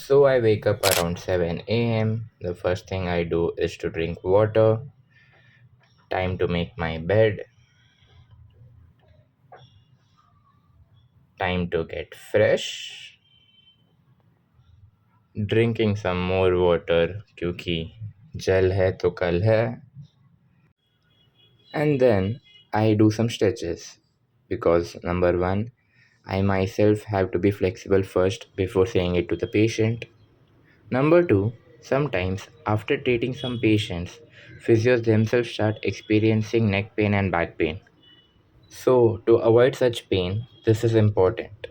So I wake up around 7 a.m. The first thing I do is to drink water, time to make my bed, time to get fresh, drinking some more water क्योंकि जल है तो कल है, and then I do some stretches because number one, I myself have to be flexible first before saying it to the patient. Number two, sometimes after treating some patients, physios themselves start experiencing neck pain and back pain. So, to avoid such pain, this is important.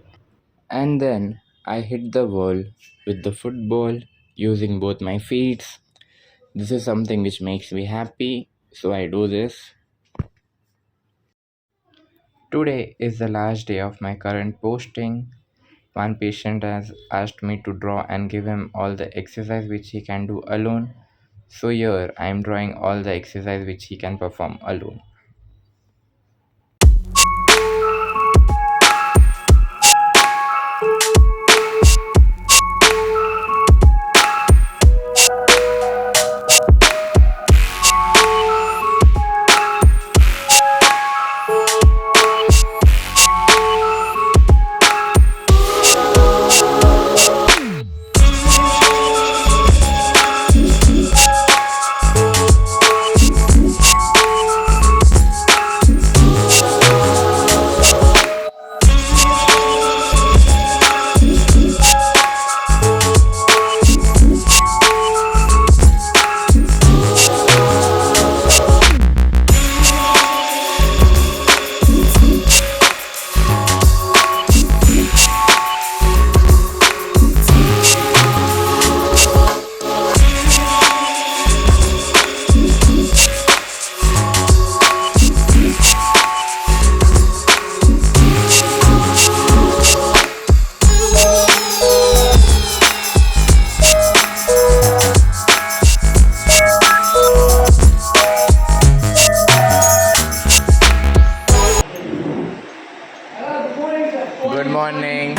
And then I hit the wall with the football using both my feet. This is something which makes me happy, so I do this. Today is the last day of my current posting. One patient has asked me to draw and give him all the exercise which he can do alone. So here I am drawing all the exercise which he can perform alone. Good morning.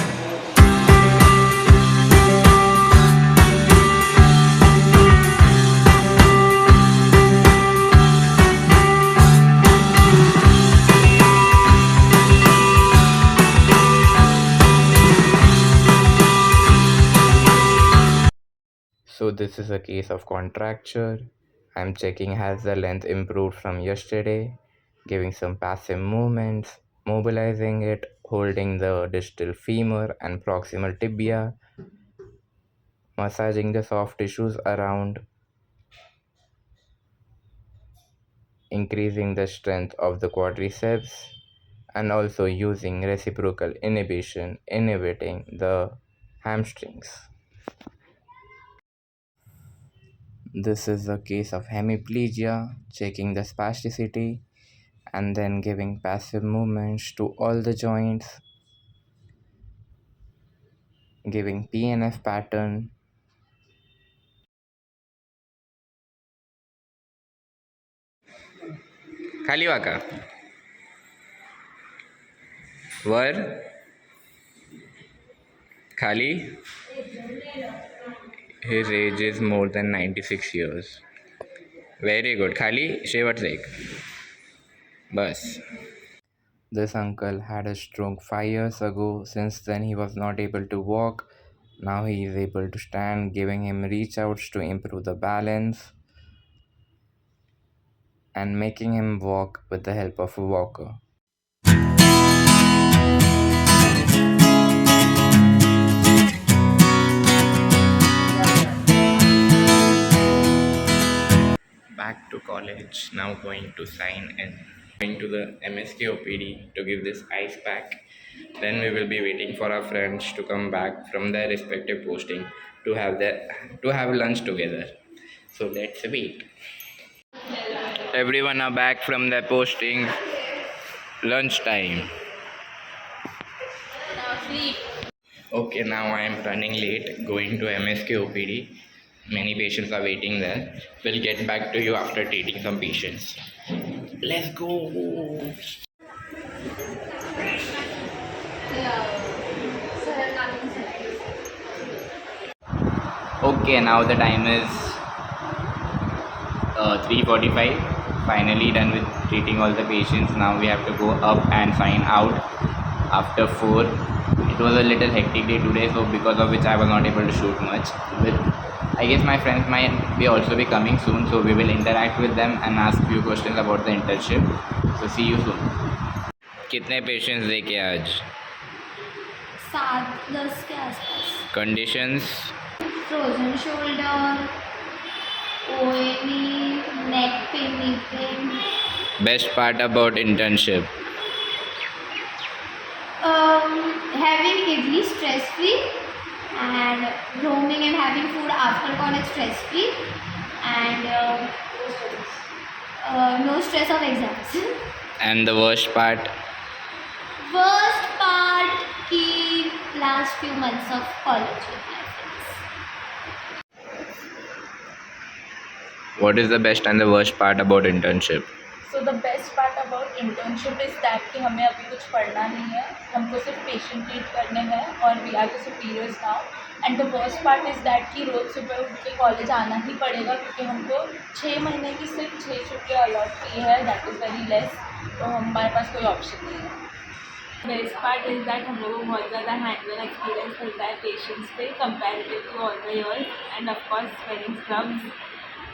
So this is a case of contracture. I'm checking has the length improved from yesterday, giving some passive movements, mobilizing it, holding the distal femur and proximal tibia, massaging the soft tissues around, increasing the strength of the quadriceps, and also using reciprocal inhibition, inhibiting the hamstrings. This is a case of hemiplegia, checking the spasticity and then giving passive movements to all the joints, giving PNF pattern. खाली वाका वर खाली. His age is more than 96 years. Very good. खाली शेवटचं एक बस. This uncle had a stroke 5 years ago. Since then, he was not able to walk. Now he is able to stand, giving him reach outs to improve the balance and making him walk with the help of a walker. Back to college, now going to sign in. Going to the MSK OPD to give this ice pack. Then we will be waiting for our friends to come back from their respective posting to have lunch together. So let's wait. Everyone are back from their posting. Lunchtime. Okay, now I am running late, going to MSK OPD. Many patients are waiting there. We'll get back to you after treating some patients. Let's go. Okay, now the time is 3:45. Finally done with treating all the patients. Now we have to go up and sign out after 4. It was a little hectic day today, so because of which I was not able to shoot much. With I guess my friends might be also be coming soon, so we will interact with them and ask few questions about the internship. So see you soon. कितने patients देखे आज? 7-10 के आसपास. Conditions? Frozen shoulder, OME, neck pain, knee pain. Best part about internship? Having idli stress free, and roaming and having food after college stress free, and no stress of exams. And the worst part? Worst part ki last few months of college with my friends. What is the best and the worst part about internship? So the best part about internship is that कि हमें अभी कुछ पढ़ना नहीं है, हमको सिर्फ patient treat करने हैं और we are the superiors now. And the worst part is that कि रोज़ सुबह उठ के कॉलेज आना ही पड़ेगा क्योंकि हमको 6 महीने की सिर्फ 6 छुट्टियाँ अलॉट की है. दैट इज़ वेरी लेस, तो हमारे पास कोई ऑप्शन नहीं है. बेस्ट पार्ट इज़ दैट हम लोगों को बहुत ज़्यादा हैंड ऑन एक्सपीरियंस मिलता है पेशेंट्स पे comparative to all the years. And of course wearing scrubs.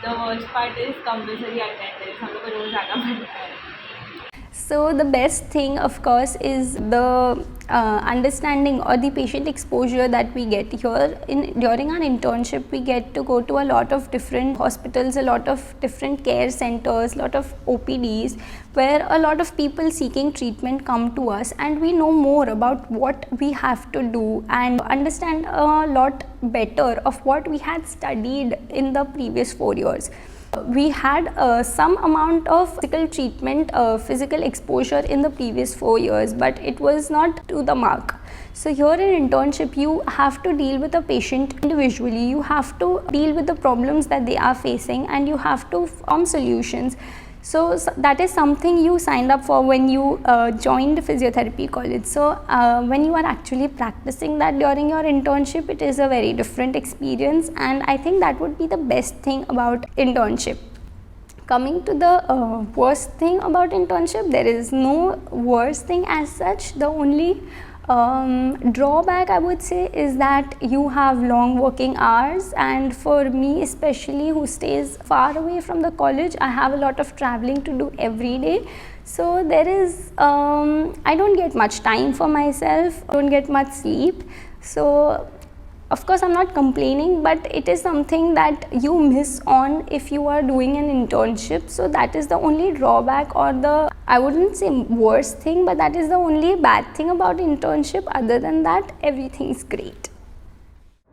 The worst part is compulsory attendance, हम लोग को रोज़ आना पड़ता है. So the best thing, of course, is the understanding or the patient exposure that we get here. During our internship, we get to go to a lot of different hospitals, a lot of different care centers, a lot of OPDs, where a lot of people seeking treatment come to us, and we know more about what we have to do and understand a lot better of what we had studied in the previous 4 years. We had some amount of physical treatment, physical exposure in the previous 4 years, but it was not to the mark. So here in internship, you have to deal with a patient individually, you have to deal with the problems that they are facing, and you have to form solutions. So that is something you signed up for when you joined physiotherapy college. So when you are actually practicing that during your internship, it is a very different experience, and I think that would be the best thing about internship. Coming to the worst thing about internship, there is no worst thing as such. The only drawback, I would say, is that you have long working hours, and for me especially, who stays far away from the college, I have a lot of traveling to do every day. So there is I don't get much time for myself, I don't get much sleep. So of course I'm not complaining, but it is something that you miss on if you are doing an internship. So that is the only drawback, or the, I wouldn't say worst thing, but that is the only bad thing about internship. Other than that, everything's great.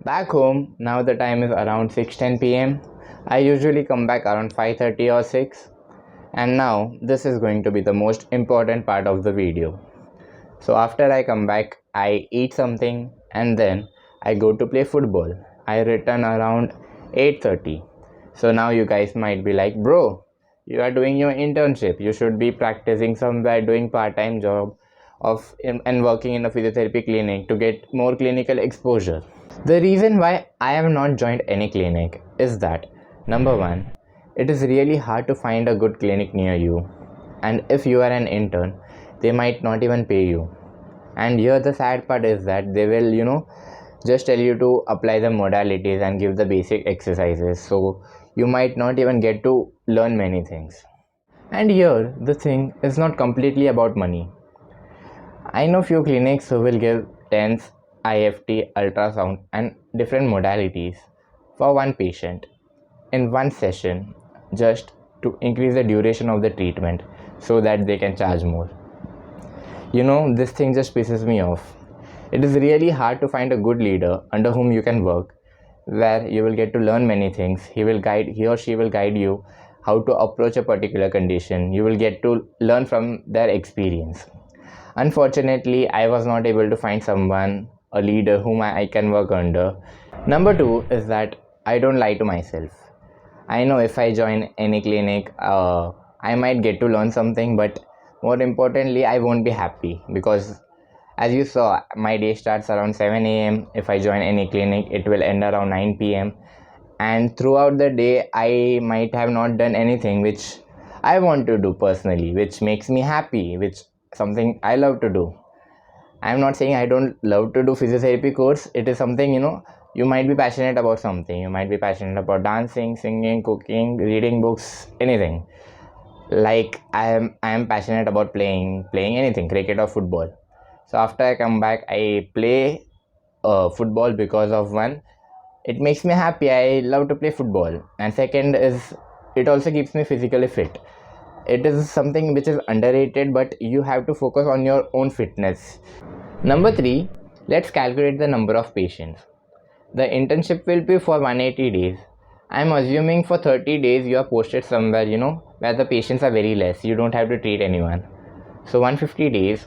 Back home, now the time is around 6:10 p.m. I usually come back around 5:30 or 6. And now this is going to be the most important part of the video. So after I come back, I eat something and then I go to play football. I return around 8:30. So now you guys might be like, bro, you are doing your internship. You should be practicing somewhere, doing part-time job and working in a physiotherapy clinic to get more clinical exposure. The reason why I have not joined any clinic is that, number one, it is really hard to find a good clinic near you. And if you are an intern, they might not even pay you. And here the sad part is that they will, just tell you to apply the modalities and give the basic exercises, so you might not even get to learn many things. And here the thing is not completely about money. I know few clinics who will give TENS, IFT, ultrasound and different modalities for one patient in one session, just to increase the duration of the treatment so that they can charge more. This thing just pisses me off. It is really hard to find a good leader under whom you can work, where you will get to learn many things. He or she will guide you how to approach a particular condition. You will get to learn from their experience. Unfortunately, I was not able to find someone, a leader whom I can work under. Number two is that I don't lie to myself. I know if I join any clinic, I might get to learn something, but more importantly, I won't be happy, because as you saw, my day starts around 7 a.m. If I join any clinic, it will end around 9 p.m. and throughout the day I might have not done anything which I want to do personally, which makes me happy, which something I love to do. I'm not saying I don't love to do physiotherapy course. It is something, you might be passionate about something. You might be passionate about dancing, singing, cooking, reading books, anything. Like I am passionate about playing anything, cricket or football. So after I come back, I play football because of one, it makes me happy. I love to play football, and second is it also keeps me physically fit. It is something which is underrated, but you have to focus on your own fitness. Number 3, let's calculate the number of patients. The internship will be for 180 days. I'm assuming for 30 days you are posted somewhere, where the patients are very less. You don't have to treat anyone. So 150 days,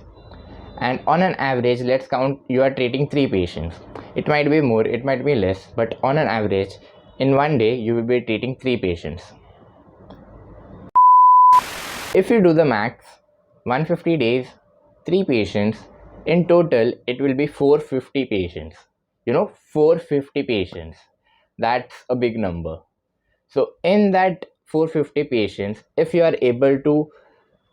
and on an average, let's count you are treating 3 patients. It might be more, it might be less, but on an average, in one day you will be treating 3 patients. If you do the max, 150 days, 3 patients, in total it will be 450 patients. 450 patients. That's a big number. So in that 450 patients, if you are able to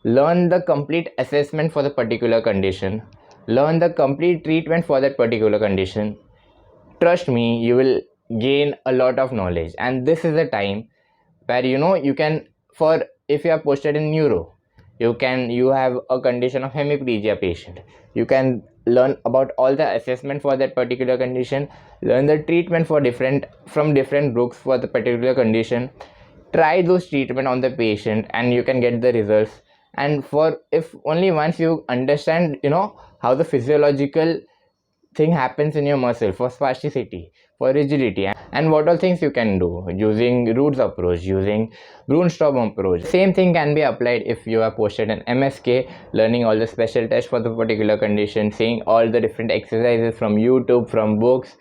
learn the complete assessment for the particular condition, learn the complete treatment for that particular condition, trust me, you will gain a lot of knowledge. And this is a time where you can, for if you are posted in neuro, you have a condition of hemiplegia patient, you can learn about all the assessment for that particular condition, learn the treatment for different books for the particular condition, try those treatment on the patient, and you can get the results. And for if only once you understand how the physiological thing happens in your muscle for spasticity, for rigidity, and what all things you can do using roots approach, using brainstorm approach. Same thing can be applied if you are posted in MSK, learning all the special tests for the particular condition, seeing all the different exercises from YouTube, from books,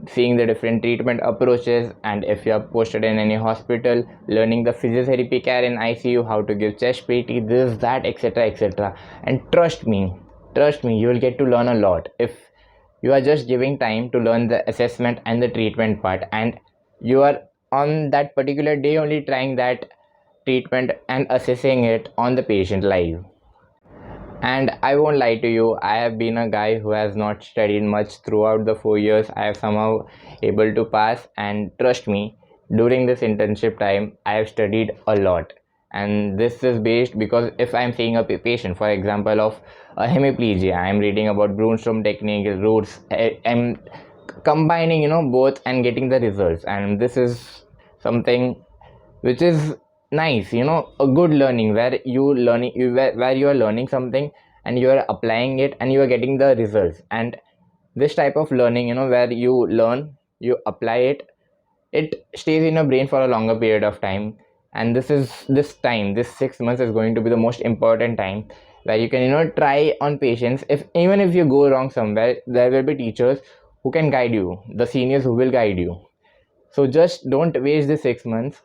seeing the different treatment approaches. And if you are posted in any hospital, learning the physiotherapy care in ICU, how to give chest PT, this, that, etc, etc. And trust me, you will get to learn a lot if you are just giving time to learn the assessment and the treatment part, and you are on that particular day only trying that treatment and assessing it on the patient live. And I won't lie to you, I have been a guy who has not studied much throughout the 4 years. I have somehow able to pass, and trust me, during this internship time, I have studied a lot. And this is based because if I'm seeing a patient, for example, of a hemiplegia, I'm reading about brainstorm technique, roots, I'm combining, both and getting the results. And this is something which is nice, a good learning where where you are learning something and you are applying it and you are getting the results. And this type of learning, where you learn, you apply it, it stays in your brain for a longer period of time. And this 6 months is going to be the most important time where you can try on patients. If even if you go wrong somewhere, there will be teachers who can guide you, the seniors who will guide you. So just don't waste the 6 months.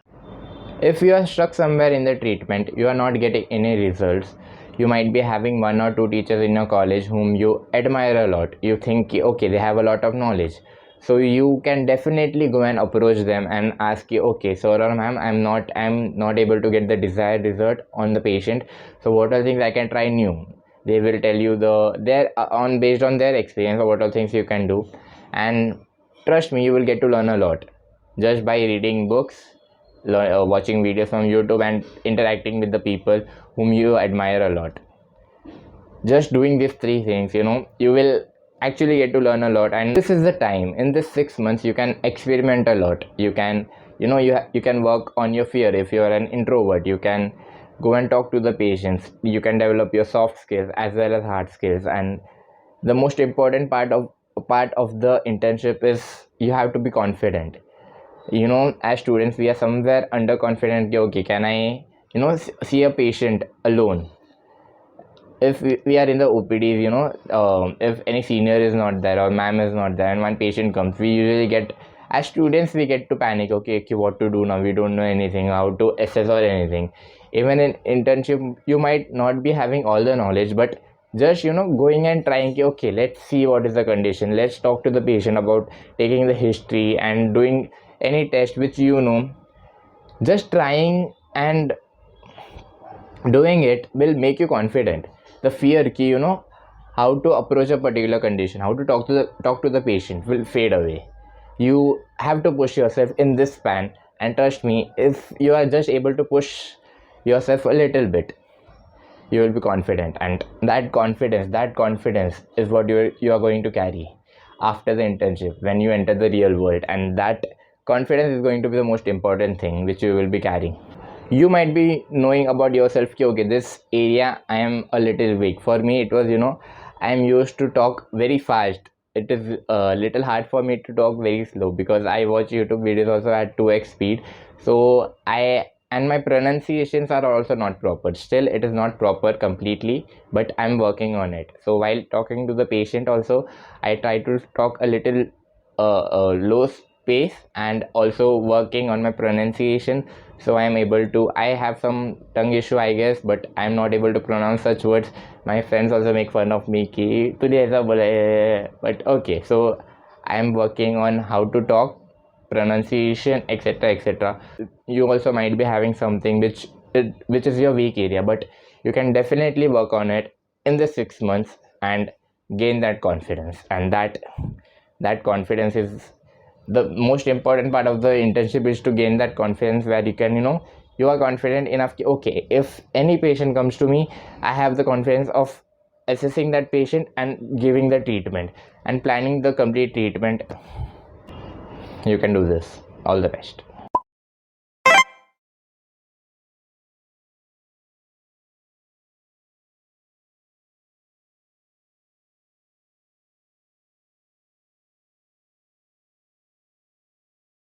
If you are stuck somewhere in the treatment, you are not getting any results, you might be having one or two teachers in your college whom you admire a lot. You think, okay, they have a lot of knowledge. So you can definitely go and approach them and ask, okay, sir or ma'am, I'm not able to get the desired result on the patient. So what are things I can try new? They will tell you their on based on their experience what all things you can do. And trust me, you will get to learn a lot just by reading books, watching videos from YouTube, and interacting with the people whom you admire a lot. Just doing these 3 things, you will actually get to learn a lot. And this is the time, in this 6 months you can experiment a lot. You can you can work on your fear. If you are an introvert, you can go and talk to the patients. You can develop your soft skills as well as hard skills. And the most important part of the internship is you have to be confident. As students we are somewhere underconfident. Okay, can I see a patient alone? If we are in the OPDs, if any senior is not there or ma'am is not there and one patient comes, we usually get, as students we get to panic. Okay, what to do now? We don't know anything, how to assess or anything. Even in internship you might not be having all the knowledge, but just going and trying, okay, let's see what is the condition, let's talk to the patient about taking the history and doing any test which you know, just trying and doing it will make you confident. The fear ki, how to approach a particular condition, how to talk to the patient will fade away. You have to push yourself in this span, and trust me, if you are just able to push yourself a little bit, you will be confident, and that confidence is what you are going to carry after the internship when you enter the real world, and that confidence is going to be the most important thing which you will be carrying. You might be knowing about yourself ki, okay, this area I am a little weak. For me it was, I am used to talk very fast. It is a little hard for me to talk very slow because I watch YouTube videos also at 2x speed. So I and my pronunciations are also not proper. Still it is not proper completely, but I'm working on it. So while talking to the patient also, I try to talk a little low pace and also working on my pronunciation. So I am able to, I have some tongue issue I guess, but I'm not able to pronounce such words. My friends also make fun of me ki tujhe aisa bola hai. But okay, so I am working on how to talk, pronunciation, etc, etc. You also might be having something which is your weak area, but you can definitely work on it in the 6 months and gain that confidence. And that confidence is the most important part of the internship, is to gain that confidence where you can, you are confident enough, okay, if any patient comes to me, I have the confidence of assessing that patient and giving the treatment and planning the complete treatment. You can do this. All the best.